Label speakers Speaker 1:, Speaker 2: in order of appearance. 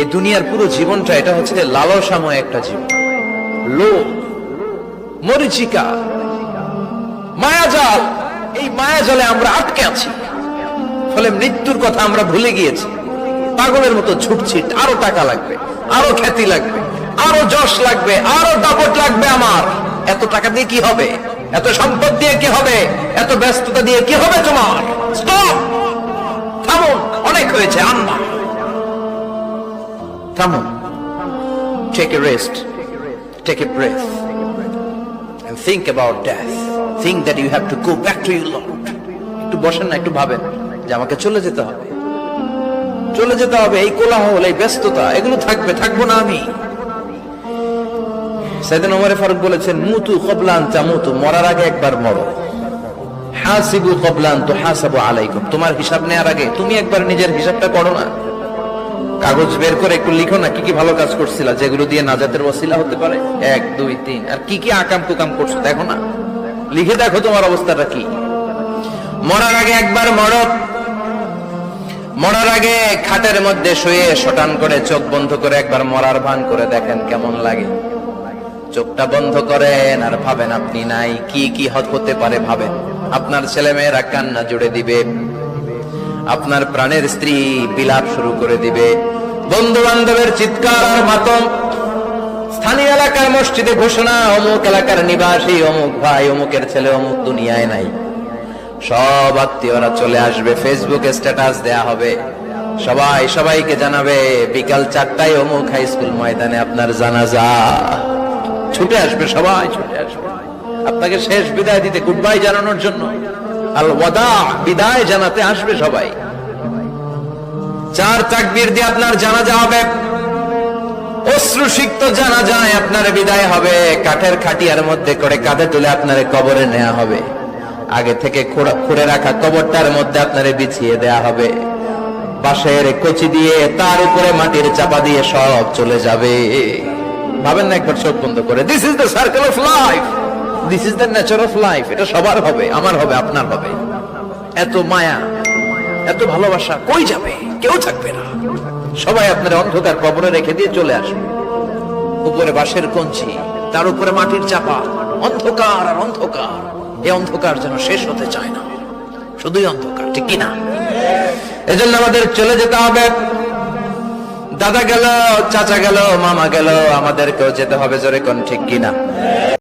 Speaker 1: এই দুনিয়ার পুরো জীবনটা এটা হচ্ছে লালসাময় একটা জীবন, লোভ, মরিচিকা, মায়াজাল। এই মায়াজালে আমরা আটকে আছি, ফলে মৃত্যুর কথা আমরা ভুলে গিয়েছি। পাগলের মতো ছুটছি, আরো টাকা লাগবে, আরো খ্যাতি লাগবে, আরো যশ লাগবে, আরো দাপট লাগবে। আমার এত টাকা দিয়ে কি হবে? এত সম্পদ দিয়ে কি হবে? এত ব্যস্ততা দিয়ে কি হবে? তোমার স্টপ, থামুন, অনেক হয়েছে, আন্না, থামুন। Take a rest, take a breath and think about death. Think that you have to go back to your Lord. একটু বসেন না, একটু ভাবেন যে আমাকে চলে যেতে হবে, চলে যেতে হবে। এই কোলাহল, এই ব্যস্ততা, এগুলো থাকবে, থাকবো না আমি। সাইয়েদনা ওমর ফারুক বলেছেন, মুতু ক্বাবলা আন তামুতু, মরার আগে একবার মরো। হাসিবু ক্বাবলা আন তুহাসাবু আলাইকুম, তোমার হিসাব নেওয়ার আগে তুমি একবার নিজের হিসাবটা করো না। কাগজ বের করে একটু লিখো না, কি কি ভালো কাজ করছিলা, যেগুলো দিয়ে নাজাতের ওসিলা হতে পারে। 1 2 3, আর কি কি আকাম কুকাম করছো দেখো না, লিখে দেখো তোমার অবস্থাটা কি। মরার আগে একবার মরো। মরার আগে খাটের মধ্যে শুয়ে শটান করে চোখ বন্ধ করে একবার মরার ভান করে দেখেন কেমন লাগে। চোখটা বন্ধ করেন আর ভাবেন আপনি নাই, কি কি হতে পারে ভাবেন। আপনার ছেলে মেয়েরা কান্না জুড়ে দিবে, আপনার প্রাণের স্ত্রী বিলাপ শুরু করে দিবে, বন্ধু বান্ধবের চিৎকার আর মাতম, স্থানীয় এলাকার মসজিদে ঘোষণা, অমুক এলাকার নিবাসী অমুক ভাই, অমুকের ছেলে অমুক দুনিয়ায় নাই। সব আত্মীয়রা চলে আসবে, ফেসবুকে স্ট্যাটাস দেয়া হবে, সবাই সবাইকে জানাবে বিকাল 4টায় অমুক হাই স্কুল ময়দানে আপনার জানাজা। ছুটে আসবে, সবাই ছুটে আসবে আপনাকে শেষ বিদায় দিতে, গুড বাই জানানোর জন্য, আল ওয়াদা, বিদায় জানাতে আসবে সবাই। 4 তাকবীর দিয়ে আপনার জানাজা হবে, অশ্রুসিক্ত জানাজায় আপনার বিদায় হবে। কাঠের খাটিয়ার মধ্যে করে কাঁধে তুলে আপনার কবরে নেওয়া হবে। আগে থেকে খুঁড়ে রাখা কবরটার মধ্যে আপনারে বিছিয়ে দেয়া হবে। বাঁশের কচি দিয়ে তার উপরে মাটির চাপা দিয়ে সব চলে যাবে। ভাবেন না একবার চোখ বন্ধ করে, this is the circle of life, this is the nature of life. এটা সবার হবে, আমার হবে, আপনার হবে। এত মায়া, এত ভালোবাসা কই যাবে? কেউ থাকবে না, সবাই আপনার অন্ধকার কবরে রেখে দিয়ে চলে আসবে। উপরে বাঁশের কঞ্চি, তার উপরে মাটির চাপা, অন্ধকার আর অন্ধকার। এই অন্ধকার যেন শেষ হতে চায় না, শুধুই অন্ধকার, ঠিক কিনা? এজন্য আমাদের চলে যেতে হবে। দাদা গেল, চাচা গেল, মামা গেল, আমাদেরকেও যেতে হবে, জোরে কোন ঠিক কিনা?